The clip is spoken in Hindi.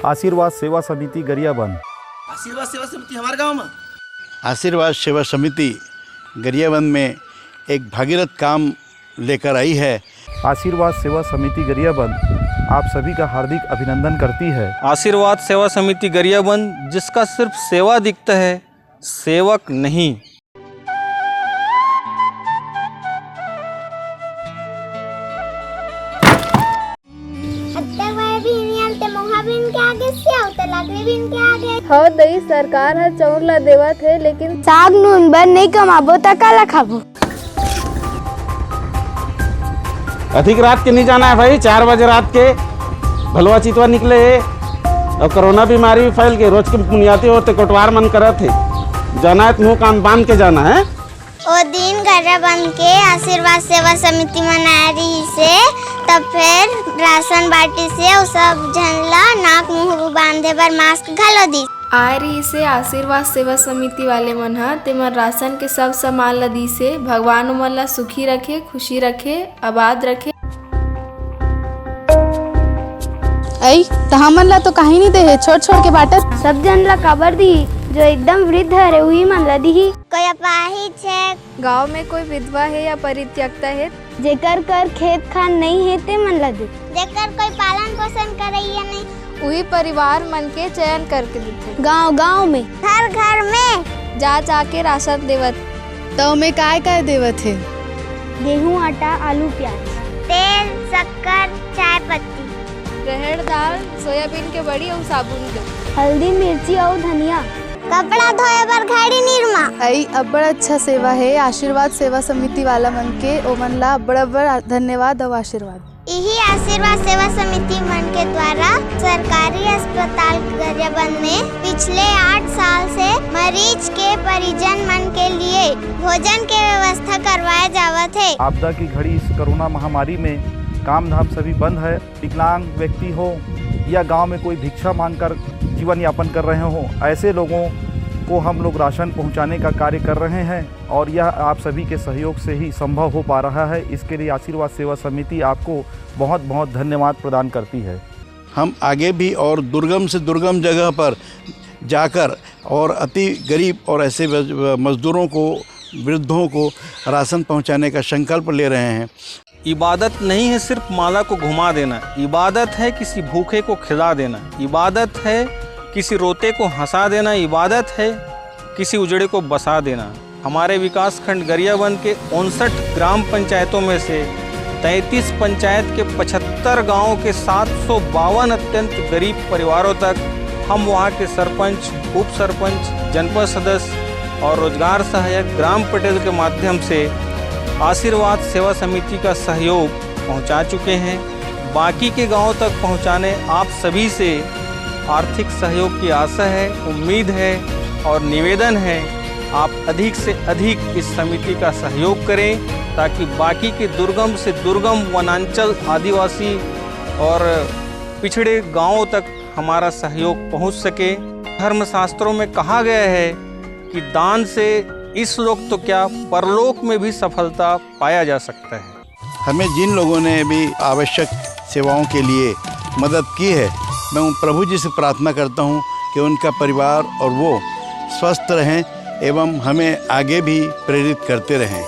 आशीर्वाद सेवा समिति गरियाबंद। आशीर्वाद सेवा समिति हमारे गांव में। आशीर्वाद सेवा समिति गरियाबंद में एक भागीरथ काम लेकर आई है। आशीर्वाद सेवा समिति गरियाबंद आप सभी का हार्दिक अभिनंदन करती है। आशीर्वाद सेवा समिति गरियाबंद जिसका सिर्फ सेवा दिखता है, सेवक नहीं। हो दई सरकार हर चौर ला देवत है, लेकिन साग नून बर नहीं कमाबो त काला खाबो। अधिक रात के नहीं जाना है भाई, 4 बजे रात के भलवा चितवा निकले है और कोरोना बीमारी भी फैल के रोज के बुनियादी होते कोटवार मन करे थे। जाना है तो काम बांध के जाना है। ओ दिन घर बन के आशीर्वाद सेवा समिति मना रही से तब फिर राशन बाटी से वो सब झनला नाक मुंह बांधे बर मास्क घालो दी। आ रही से आशीर्वाद सेवा समिति वाले मन ह तेमन राशन के सब सामान ला दी से भगवान मन ला सुखी रखे, खुशी रखे, आबाद रखे। आई तहा मन ला तो कहीं नहीं दे है, छोड़ छोड़ के बाटत। सब जन ला काबर दी जो एकदम वृद्ध है वही मन ला दी। कोई अपाहिज है, गांव में कोई विधवा है या परित्यक्ता है, जेकर कर खेत खान नहीं है ते मन ला दी। जेकर कोई पालन पोषण करैया नहीं, वही परिवार मन के चयन करके देते। गांव गांव में घर घर में जा जाके राशन देवत। तो में काय देवत है? गेहूं, आटा, आलू, प्याज, तेल, शक्कर, चाय पत्ती, रहड़ दाल, सोयाबीन के बड़ी और साबुन के, हल्दी, मिर्ची और धनिया, कपड़ा धोए बर घड़ी निरमा। आई अब्बड़ अच्छा सेवा है आशीर्वाद सेवा समिति वाला मन के, ओ मन ला अब्बड़ धन्यवाद और आशीर्वाद। यही आशीर्वाद सेवा समिति मन के द्वारा सरकारी अस्पताल गरियाबंद में पिछले 8 साल से मरीज के परिजन मन के लिए भोजन के व्यवस्था करवाया जावत है। आपदा की घड़ी इस कोरोना महामारी में काम धाम सभी बंद है। विकलांग व्यक्ति हो या गांव में कोई भिक्षा मांगकर जीवन यापन कर रहे हो, ऐसे लोगों को हम लोग राशन पहुंचाने का कार्य कर रहे हैं और यह आप सभी के सहयोग से ही संभव हो पा रहा है। इसके लिए आशीर्वाद सेवा समिति आपको बहुत बहुत धन्यवाद प्रदान करती है। हम आगे भी और दुर्गम से दुर्गम जगह पर जाकर और अति गरीब और ऐसे मजदूरों को, वृद्धों को राशन पहुंचाने का संकल्प ले रहे हैं। इबादत नहीं है सिर्फ माला को घुमा देना, इबादत है किसी भूखे को खिला देना, इबादत है किसी रोते को हंसा देना, इबादत है किसी उजड़े को बसा देना। हमारे विकास खंड गरियाबंद के 59 ग्राम पंचायतों में से 33 पंचायत के 75 गांवों के 752 अत्यंत गरीब परिवारों तक हम वहां के सरपंच, उप सरपंच, जनपद सदस्य और रोजगार सहायक ग्राम पटेल के माध्यम से आशीर्वाद सेवा समिति का सहयोग पहुंचा चुके हैं। बाकी के गांवों तक पहुंचाने आप सभी से आर्थिक सहयोग की आशा है, उम्मीद है और निवेदन है आप अधिक से अधिक इस समिति का सहयोग करें ताकि बाकी के दुर्गम से दुर्गम वनांचल, आदिवासी और पिछड़े गांवों तक हमारा सहयोग पहुंच सके। धर्मशास्त्रों में कहा गया है कि दान से इस लोक तो क्या परलोक में भी सफलता पाया जा सकता है। हमें जिन लोगों ने भी आवश्यक सेवाओं के लिए मदद की है, मैं उन प्रभु जी से प्रार्थना करता हूं कि उनका परिवार और वो स्वस्थ रहें एवं हमें आगे भी प्रेरित करते रहें।